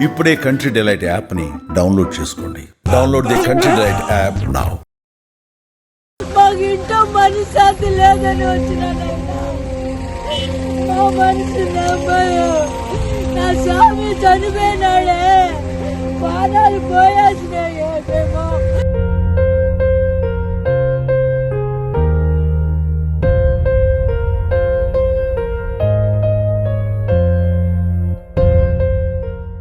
ఇప్పుడే country delight యాప్ని download చేసుకోండి. Download the country delight app now. మాకు ఇంట్లో మనశ్శాంతి లేదని వచ్చినానైనా మా మనసు నా స్వామి చనిపోయినాడే, పాదాలు పోయేసినాయే మేము.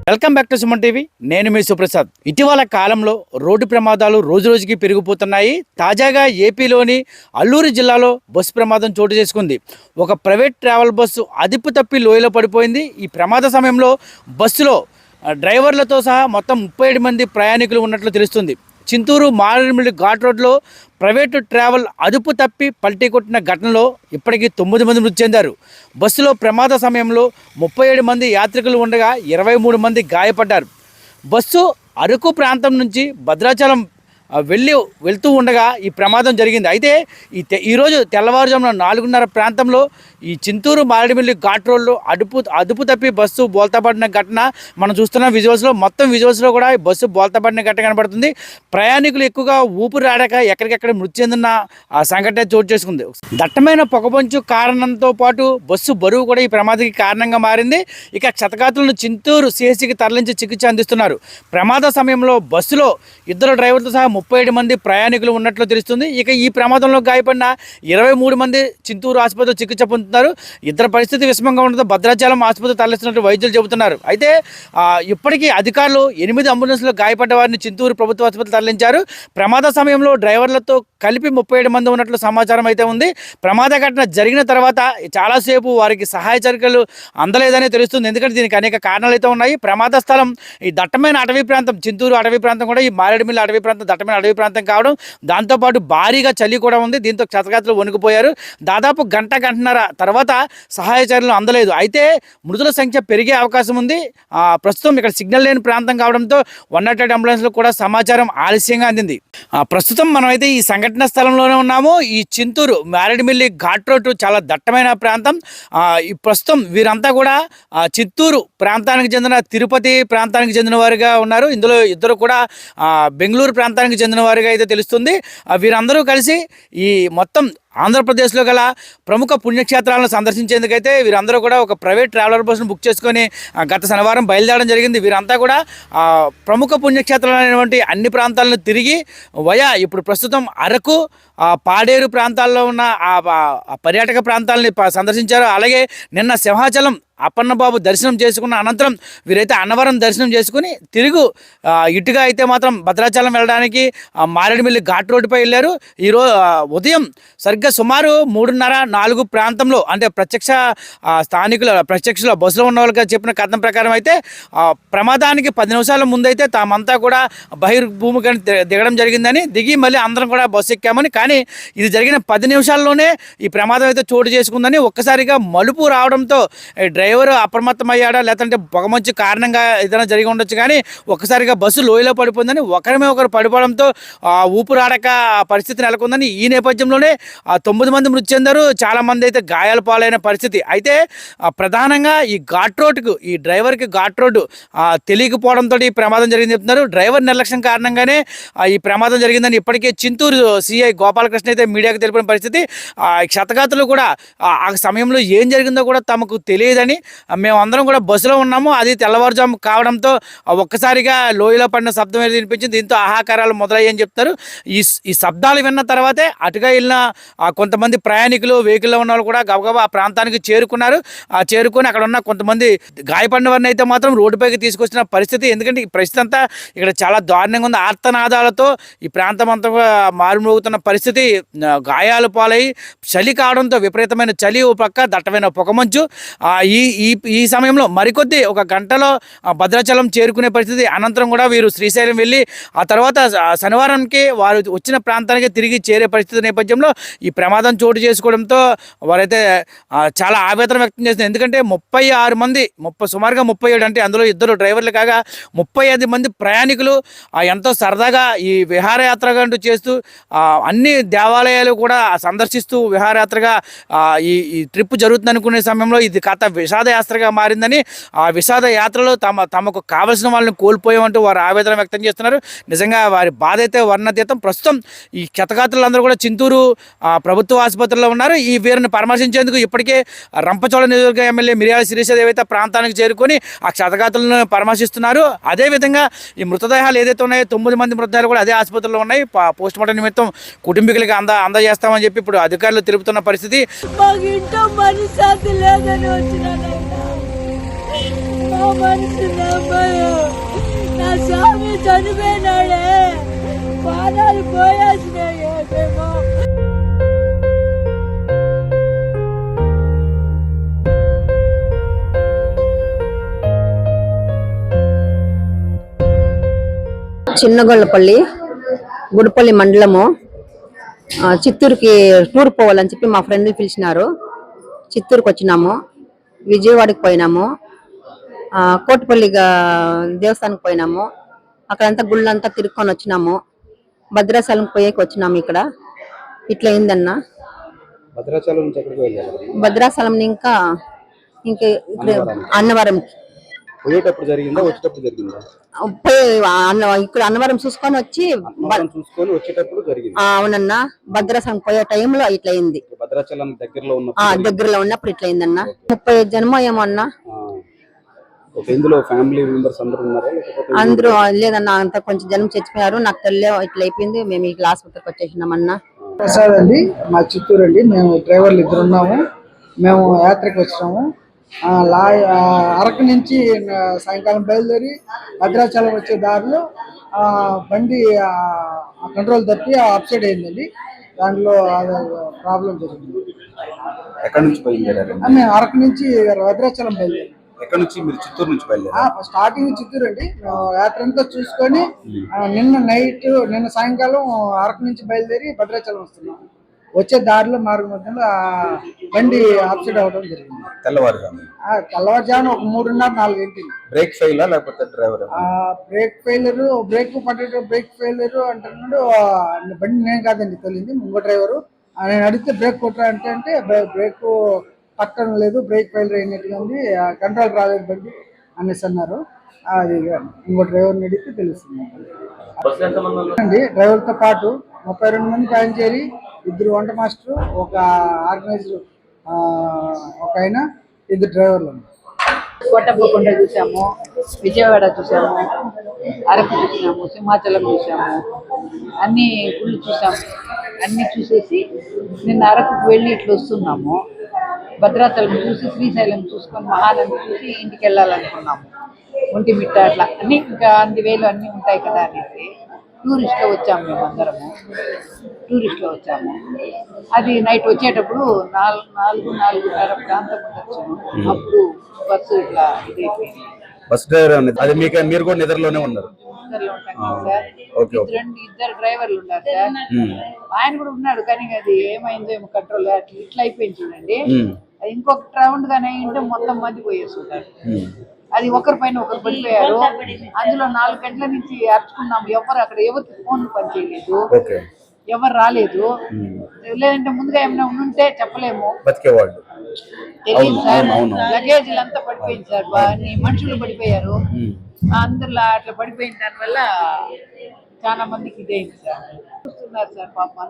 Welcome back to Suman TV. నేను మీ సుప్రసాద్. ఇటీవల కాలంలో రోడ్డు ప్రమాదాలు రోజురోజుకి పెరిగిపోతున్నాయి. తాజాగా ఏపీలోని అల్లూరు జిల్లాలో బస్సు ప్రమాదం చోటు చేసుకుంది. ఒక ప్రైవేట్ ట్రావెల్ బస్సు అదుపు తప్పి లోయలో పడిపోయింది. ఈ ప్రమాద సమయంలో బస్సులో డ్రైవర్లతో సహా మొత్తం 37 మంది ప్రయాణికులు ఉన్నట్లు తెలుస్తుంది. చింతూరు మారేడుమిల్లి ఘాట్ రోడ్లో ప్రైవేటు ట్రావెల్ అదుపు తప్పి పల్టీ కొట్టిన ఘటనలో ఇప్పటికీ 9 మంది మృతి చెందారు. బస్సులో ప్రమాద సమయంలో 37 మంది యాత్రికులు ఉండగా 23 మంది గాయపడ్డారు. బస్సు అరకు ప్రాంతం నుంచి భద్రాచలం వెళ్తూ ఉండగా ఈ ప్రమాదం జరిగింది. అయితే ఈరోజు తెల్లవారుజామున 4:30 ప్రాంతంలో ఈ చింతూరు మారేడుమిల్లి ఘాట్ రోడ్లో అదుపు తప్పి బస్సు బోల్తాపడిన ఘటన మనం చూస్తున్న విజువల్స్లో, మొత్తం విజువల్స్లో కూడా ఈ బస్సు బోల్తాపడిన ఘటన కనబడుతుంది. ప్రయాణికులు ఎక్కువగా ఊపిరి ఆడక ఎక్కడికెక్కడ మృతి చెందిన ఆ సంఘటన చోటు చేసుకుంది. దట్టమైన పొగపంచు కారణంతో పాటు బస్సు బరువు కూడా ఈ ప్రమాదానికి కారణంగా మారింది. ఇక క్షతగాతులను చింతూరు సిఎస్సికి తరలించి చికిత్స అందిస్తున్నారు. ప్రమాద సమయంలో బస్సులో 2 డ్రైవర్లతో సహా 37 మంది ప్రయాణికులు ఉన్నట్లు తెలుస్తుంది. ఇక ఈ ప్రమాదంలో గాయపడిన 23 మంది చింతూరు ఆసుపత్రిలో చికిత్స పొందుతున్నారు. ఇద్దరు పరిస్థితి విషమంగా ఉండడంతో భద్రాచలం ఆసుపత్రి తరలిస్తున్నట్టు వైద్యులు చెబుతున్నారు. అయితే ఇప్పటికీ అధికారులు 8 అంబులెన్స్లో గాయపడ్డ వారిని చింతూరు ప్రభుత్వ ఆసుపత్రి తరలించారు. ప్రమాద సమయంలో డ్రైవర్లతో కలిపి 37 మంది ఉన్నట్లు సమాచారం అయితే ఉంది. ప్రమాద ఘటన జరిగిన తర్వాత చాలాసేపు వారికి సహాయ చర్యలు అందలేదని తెలుస్తుంది. ఎందుకంటే దీనికి అనేక కారణాలు అయితే ఉన్నాయి. ప్రమాద స్థలం ఈ దట్టమైన అటవీ ప్రాంతం, చింతూరు అటవీ ప్రాంతం కూడా ఈ మారేడుమిల్లి అటవీ ప్రాంతం దట్టమైన అటవీ ప్రాంతం కావడం, దాంతోపాటు భారీగా చలి కూడా ఉంది. దీంతో క్షతగాతులు వణికిపోయారు. దాదాపు గంటన్నర తర్వాత సహాయ చర్యలు అందలేదు. అయితే మృతుల సంఖ్య పెరిగే అవకాశం ఉంది. ప్రస్తుతం ఇక్కడ సిగ్నల్ లేని ప్రాంతం కావడంతో 108 అంబులెన్స్లో కూడా సమాచారం ఆలస్యంగా అందింది. ప్రస్తుతం మనమైతే ఈ సంఘటన స్థలంలోనే ఉన్నాము. ఈ చింతూరు మారేడుమిల్లి ఘాట్ రోడ్డు చాలా దట్టమైన ప్రాంతం. ఈ ప్రస్తుతం వీరంతా కూడా చిత్తూరు ప్రాంతానికి చెందిన, తిరుపతి ప్రాంతానికి చెందిన వారుగా ఉన్నారు. ఇందులో ఇద్దరు కూడా బెంగళూరు ప్రాంతానికి చెందిన వారిగా అయితే తెలుస్తుంది. వీరందరూ కలిసి ఈ మొత్తం ఆంధ్రప్రదేశ్లో గల ప్రముఖ పుణ్యక్షేత్రాలను సందర్శించేందుకైతే వీరందరూ కూడా ఒక ప్రైవేట్ ట్రావెలర్ బస్సును బుక్ చేసుకొని గత శనివారం బయలుదేరడం జరిగింది. వీరంతా కూడా ప్రముఖ పుణ్యక్షేత్రాలైనటువంటి అన్ని ప్రాంతాలను తిరిగి ఇప్పుడు ప్రస్తుతం అరకు, పాడేరు ప్రాంతాల్లో ఉన్న పర్యాటక ప్రాంతాలని సందర్శించారు. అలాగే నిన్న సింహాచలం అప్పన్నబాబు దర్శనం చేసుకున్న అనంతరం వీరైతే అన్నవరం దర్శనం చేసుకుని ఇటుగా అయితే మాత్రం భద్రాచలం వెళ్ళడానికి మారేడుమిల్లి ఘాట్ రోడ్డుపై వెళ్ళారు. ఈరోజు ఉదయం సరిగ్గా సుమారు 3:30-4 ప్రాంతంలో, అంటే ప్రత్యక్షలో బస్సులో ఉన్న వాళ్ళకి చెప్పిన కథనం ప్రకారం అయితే ప్రమాదానికి 10 నిమిషాల ముందైతే తామంతా కూడా బహిర్భూమికి దిగడం జరిగిందని, దిగి మళ్ళీ అందరం కూడా బస్సు ఎక్కామని, కానీ ఇది జరిగిన 10 నిమిషాల్లోనే ఈ ప్రమాదం అయితే చోటు చేసుకుందని, ఒక్కసారిగా మలుపు రావడంతో డ్రైవర్ అప్రమత్తమయ్యాడా లేదంటే పొగమంచు కారణంగా ఏదైనా జరిగి ఉండొచ్చు, కానీ ఒక్కసారిగా బస్సు లోయలో పడిపోయిందని, ఒకరు పడిపోవడంతో ఊపిరాడక పరిస్థితి నెలకొందని. ఈ నేపథ్యంలోనే 9 మంది మృతి చెందారు. చాలామంది అయితే గాయాల పాలైన పరిస్థితి. అయితే ప్రధానంగా ఈ ఘాట్ రోడ్డుకు, ఈ డ్రైవర్కి ఘాట్ రోడ్డు తెలియకపోవడంతో ఈ ప్రమాదం జరిగింది చెప్తున్నారు. డ్రైవర్ నిర్లక్ష్యం కారణంగానే ఈ ప్రమాదం జరిగిందని ఇప్పటికే చింతూరు సిఐ గోపాలకృష్ణ అయితే మీడియాకు తెలిపిన పరిస్థితి. క్షతగాతులు కూడా ఆ సమయంలో ఏం జరిగిందో కూడా తమకు తెలియదని, మేమందరం కూడా బస్సులో ఉన్నాము, అది తెల్లవారుజాము కావడంతో ఒక్కసారిగా లోయలో పడిన శబ్దం ఏది వినిపించింది. దీంతో ఆహాకారాలు మొదలయ్యని చెప్తారు. ఈ శబ్దాలు విన్న తర్వాతే అటుగా వెళ్ళిన కొంతమంది ప్రయాణికులు, వెహికల్లో ఉన్న వాళ్ళు కూడా గబగబా ఆ ప్రాంతానికి చేరుకున్నారు. చేరుకొని అక్కడ ఉన్న కొంతమంది గాయపడిన వారిని అయితే మాత్రం రోడ్డుపైకి తీసుకొచ్చిన పరిస్థితి. ఎందుకంటే ఈ పరిస్థితి అంతా ఇక్కడ చాలా దారుణంగా ఉంది. ఆర్తనాదాలతో ఈ ప్రాంతం అంతా మారుమోగుతున్న పరిస్థితి. గాయాలు పాలై చలి కావడంతో విపరీతమైన చలి, ఓ పక్క దట్టమైన పొగమంచు. ఈ సమయంలో మరికొద్ది ఒక గంటలో భద్రాచలం చేరుకునే పరిస్థితి. అనంతరం కూడా వీరు శ్రీశైలం వెళ్ళి ఆ తర్వాత శనివారానికి వారు వచ్చిన ప్రాంతానికి తిరిగి చేరే పరిస్థితి నేపథ్యంలో ఈ ప్రమాదం చోటు చేసుకోవడంతో వారైతే చాలా ఆవేదన వ్యక్తం చేస్తున్నారు. ఎందుకంటే 36 మంది, సుమారుగా 37, అంటే అందులో 2 డ్రైవర్లు కాగా 35 మంది ప్రయాణికులు ఎంతో సరదాగా ఈ విహారయాత్రగా అంటూ చేస్తూ అన్ని దేవాలయాలు కూడా సందర్శిస్తూ విహారయాత్రగా ఈ ట్రిప్ జరుగుతుంది అనుకునే సమయంలో ఇది కాస్త విషాద యాత్రగా మారిందని, ఆ విషాద యాత్రలో తమకు కావలసిన వాళ్ళని కోల్పోయామంటూ వారు ఆవేదన వ్యక్తం చేస్తున్నారు. నిజంగా వారి బాధ అయితే వర్ణాతీతం. ప్రస్తుతం ఈ క్షతగాత్రులందరూ కూడా చింతూరు ప్రభుత్వ ఆసుపత్రిలో ఉన్నారు. ఈ వీరిని పరామర్శించేందుకు ఇప్పటికే రంపచోడ నియోజకవర్గ ఎమ్మెల్యే మిర్యాల శిరీష ఏవైతే ప్రాంతానికి చేరుకొని ఆ క్షతగాత్రులను పరామర్శిస్తున్నారు. అదేవిధంగా ఈ మృతదేహాలు ఏదైతే ఉన్నాయో 9 మంది మృతదేహాలు కూడా అదే ఆసుపత్రిలో ఉన్నాయి. పోస్ట్ మార్టం నిమిత్తం కుటుంబీకులకి అందజేస్తామని చెప్పి ఇప్పుడు అధికారులు తెలుపుతున్న పరిస్థితి. మాకు ఇంట్లో మనశ్శాంతి లేదని వచ్చినానైనా మా మనసు నమ్మయ్యా. నా స్వామి చనిపోయినాడే, పానాలు పోయాల్సినాయే మేము. చిన్నగొల్లపల్లి గుడిపల్లి మండలము, చిత్తూరుకి టూర్ పోవాలని చెప్పి మా ఫ్రెండ్లు పిలిచినారు. చిత్తూరుకి వచ్చినాము, విజయవాడకి పోయినాము, కోటిపల్లి దేవస్థానానికి పోయినాము. అక్కడంతా గుళ్ళంతా తిరుక్కొని వచ్చినాము. భద్రాచలం పోయేకి వచ్చినాము. ఇక్కడ ఇట్లా అయిందన్న. భద్రాచలం ఇంకా అన్నవరం పోయేటప్పుడు జరిగిందా, వచ్చేటప్పుడు జరిగిందా? ఇక్కడ అన్నవరం చూసుకొని వచ్చేటప్పుడు జరిగింది. అవునన్నా, భద్రాచలం పోయే టైంలో ఇట్లా అయింది. భద్రాచలం దగ్గరలో ఉన్నప్పుడు ఇట్లా అయిందన్న. 35 జన్మ ఏమో అన్నా. ఇందులో ఫ్యామిలీ మెంబర్స్ అందరూ ఉన్నారా? అందరూ లేదన్నా, అంత కొంచెం జనం చచ్చిపోయారు. నాకు తెలియ ఇట్లా అయిపోయింది. మేము ఈ ఆసుపత్రికి వచ్చేసినామన్నా. ప్రసాద్ అండి, మా చిత్తూరు అండి. మేము డ్రైవర్లు 2 ఉన్నాము. మేము యాత్రకు వచ్చినాము. అరకు నుంచి సాయంకాలం బయలుదేరి భద్రాచలం వచ్చే దారిలో బండి కంట్రోల్ తప్పి అప్సైడ్ అయిందండి. దాంట్లో ప్రాబ్లం జరిగింది. ఎక్కడి నుంచి బయలుదేరారు? మేము అరకు నుంచి భద్రాచలం బయలుదేరి. ఎక్కడి నుంచి? మీరు చిత్తూరు నుంచి బయలుదేరారు? స్టార్టింగ్ చిత్తూరు అండి. యాత్ర అంతా చూసుకొని నిన్న సాయంకాలం అరకు నుంచి బయలుదేరి భద్రాచలం వస్తున్నాం. వచ్చే దారిలో మార్గ మధ్యలో బండి ఆప్సైడ్ అవడం జరిగింది. తెల్లవారుజామున ఒక 3:30-4 గంటలు. బ్రేక్ ఫెయిల్ లేకపోతే డ్రైవర్? బ్రేక్ ఫెయిలర్ అంటున్నాడు. బండి నేను కాదండి తోలింది, ఇంకో డ్రైవరు. నేను అడిగితే బ్రేక్ కొట్టరా అంటే బ్రేక్ పక్కన లేదు, బ్రేక్ ఫెయిలర్ అయినట్టుగా ఉంది, కంట్రోల్ రాలేదు బండి అనేసి అన్నారు. అది ఇంకో డ్రైవర్ని అడిగితే తెలుస్తుంది అండి. డ్రైవర్తో పాటు 32 మంది పనిచేరి, 2 వంట మాస్టర్, ఒక ఆర్గనైజర్, ఒక ఆయన, 2 డ్రైవర్లు. కోటప్పకొండ చూసాము, విజయవాడ చూసాము, అరకు చూసాము, సింహాచలం చూసాము, అన్ని గుళ్ళు చూసాము. అన్ని చూసేసి నిన్న అరకుకు వెళ్ళి ఇట్లా వస్తున్నాము. భద్రాచలం చూసి, శ్రీశైలం చూసుకొని, మహానంది చూసి ఇంటికి వెళ్ళాలనుకున్నాము. ఒంటిమిట్ట అట్లా అన్ని ఇంకా 1000 అన్నీ ఉంటాయి కదా అనేసి టూరిస్ట్లో వచ్చాము. మేము అందరము టూరిస్ట్లో వచ్చాము. అది నైట్ వచ్చేటప్పుడు 4:30 ప్రాంతం ఉండొచ్చు. అప్పుడు బస్సు ఇట్లా ఇదైపోయింది. బస్ డ్రైవర్ అది మీరు కూడా నిద్రలోనే ఉన్నారు? నిద్రలో ఉంటాం కదా సార్. 2 డ్రైవర్లు ఉన్నారు సార్. ఆయన కూడా ఉన్నాడు, కానీ అది ఏమైందో ఏమో కంట్రోల్ ఇట్లా అయిపోయింది చూడండి. అది ఇంకొక రౌండ్ గానే అయింటే మొత్తం మంది పోయేస్తుంటారు. అది ఒకరి పైన ఒకరు పడిపోయారు. అందులో 4 గంటల నుంచి అరుచుకున్నాము. ఎవరికి ఫోన్లు పనిచేయలేదు, ఎవరు రాలేదు. లేదంటే ముందుగా ఏమైనా ఉంటే చెప్పలేము, బతికేవాళ్ళు. తెలియదు సార్. లగేజీలు అంతా పడిపోయింది సార్. మనుషులు పడిపోయారు. అందరిలో అట్లా పడిపోయిన దానివల్ల చాలా మందికి ఇదేంటి సార్. చూస్తున్నారు సార్ పాపం.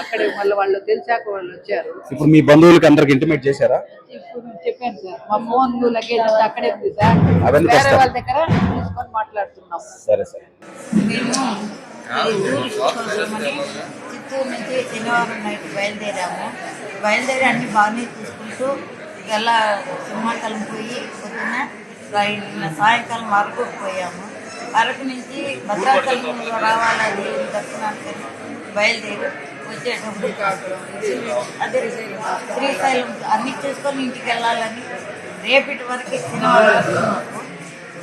అక్కడే మళ్ళీ వాళ్ళు తెలిసాక వాళ్ళు వచ్చారు. ఇప్పుడు మీ బంధువులకి అందరికి ఇంటిమేట్ చేశారా? ఇప్పుడు చెప్పాను సార్, మా ఫోన్లు లగేజ్ అంతా అక్కడే ఉంది సార్. వేరే వాళ్ళ దగ్గర తీసుకొని మాట్లాడుతున్నాం. సరే సరే. చిత్తూరు నుంచి శనివారం నైట్ బయలుదేరి అన్ని బాగానే చూసుకుంటూ ఇలా సింహాచలం పోయి పొద్దున్న సాయంకాలం అరకుకు పోయాము. అరకు నుంచి భద్రాచలం రావాలని దర్శనానికి బయలుదేరి వచ్చేటప్పుడు అదే శ్రీశైలం అన్ని చూసుకొని ఇంటికి వెళ్ళాలని రేపటి వరకు శనివారం,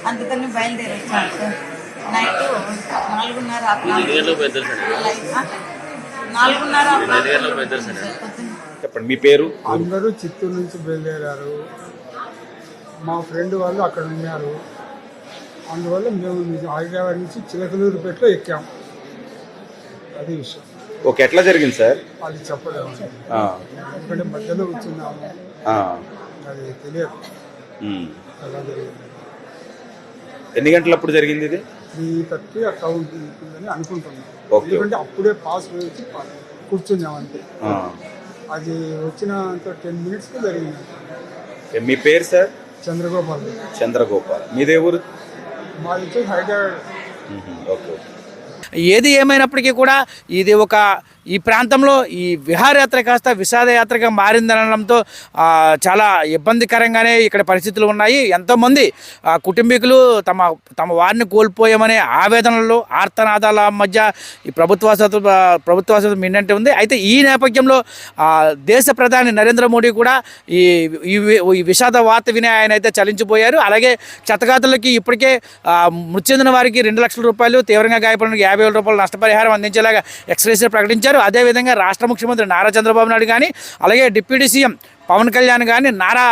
అందుకని బయలుదేరి వచ్చాము సార్. నైట్ 4:30 చెప్పండి మీ పేరు? అందరూ చిత్తూరు నుంచి బయలుదేరారు. మా ఫ్రెండ్ వాళ్ళు అక్కడ ఉన్నారు. అందువల్ల మేము హైదరాబాద్ నుంచి చిలకలూరుపేటలో ఎక్కాము. అది విషయం. ఓకే, ఎట్లా జరిగింది సార్? అది చెప్పలేము. ఎందుకంటే మధ్యలో కూర్చున్నాము, అది తెలియదు. అలా జరిగింది. ఎన్ని గంటలప్పుడు జరిగింది ఇది? 3:30 అట్లా ఉంటుందని అనుకుంటున్నాం. ఓకే. ఎందుకంటే అప్పుడే పాస్ వేసి కూర్చున్నాం అంతే. అది వచ్చిన 10 మినిట్స్కి జరిగింది. మీ పేరు సార్? చంద్రగోపాల్. చంద్రగోపాల్. మీదే ఊరు? మాది వచ్చి హైదరాబాద్. ఓకే. ఏది ఏమైనప్పటికీ కూడా ఇది ఈ ప్రాంతంలో ఈ విహారయాత్ర కాస్త విషాదయాత్రగా మారిందనడంతో చాలా ఇబ్బందికరంగానే ఇక్కడ పరిస్థితులు ఉన్నాయి. ఎంతోమంది కుటుంబీకులు తమ వారిని కోల్పోయామనే ఆవేదనలో ఆర్తనాదాల మధ్య ఈ ప్రభుత్వ మిన్నంటే ఉంది. అయితే ఈ నేపథ్యంలో దేశ ప్రధాని నరేంద్ర మోడీ కూడా ఈ విషాద వార్త విని ఆయన అయితే చలించిపోయారు. అలాగే క్షతగాతులకి ఇప్పటికే మృతి చెందిన వారికి 2 లక్షల రూపాయలు, తీవ్రంగా గాయపడిన 50,000 రూపాయలు నష్టపరిహారం అందించేలాగా ఎక్స్గ్రేషియా ప్రకటించారు. అదేవిధంగా రాష్ట్ర ముఖ్యమంత్రి నారా చంద్రబాబు నాయుడు కానీ, అలాగే డిప్యూటీ సీఎం పవన్ కళ్యాణ్ కానీ, నారా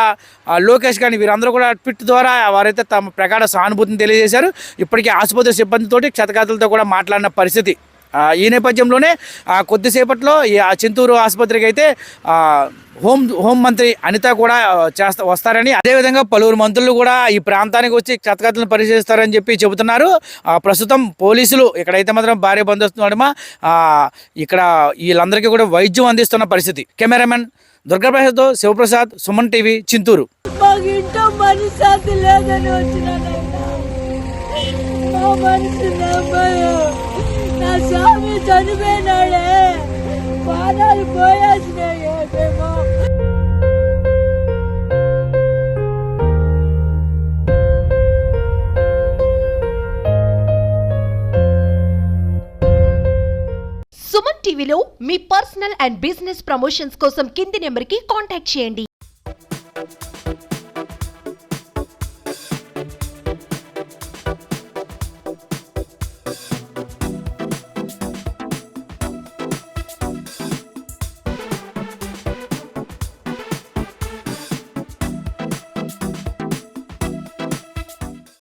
లోకేష్ కానీ వీరందరూ కూడా ట్వీట్ ద్వారా వారైతే తమ ప్రగాఢ సానుభూతిని తెలియజేశారు. ఇప్పటికే ఆసుపత్రి సిబ్బందితోటి క్షతగాతులతో కూడా మాట్లాడిన పరిస్థితి. ఈ నేపథ్యంలోనే కొద్దిసేపట్లో ఆ చింతూరు ఆసుపత్రికి అయితే హోం మంత్రి అనిత కూడా వస్తారని, అదేవిధంగా పలువురు మంత్రులు కూడా ఈ ప్రాంతానికి వచ్చి క్షతగాతులను పరిశీలిస్తారని చెప్పి చెబుతున్నారు. ప్రస్తుతం పోలీసులు ఇక్కడైతే మాత్రం భారీ బందోబస్తు నడుమ ఇక్కడ వీళ్ళందరికీ కూడా వైద్యం అందిస్తున్న పరిస్థితి. కెమెరామెన్ దుర్గాప్రసాద్తో శివప్రసాద్, సుమన్ టీవీ, చింతూరు. మాకు ఇంట్లో మనశ్శాంతి లేదని వచ్చినానైనా మా మనసు నా స్వామి చనిపోయినాడే, పాదాలు పోయాల్సినాయేమో. సుమన్ టీవీలో మీ పర్సనల్ అండ్ బిజినెస్ ప్రమోషన్స్ కోసం కింది నెంబర్కి కాంటాక్ట్ చేయండి.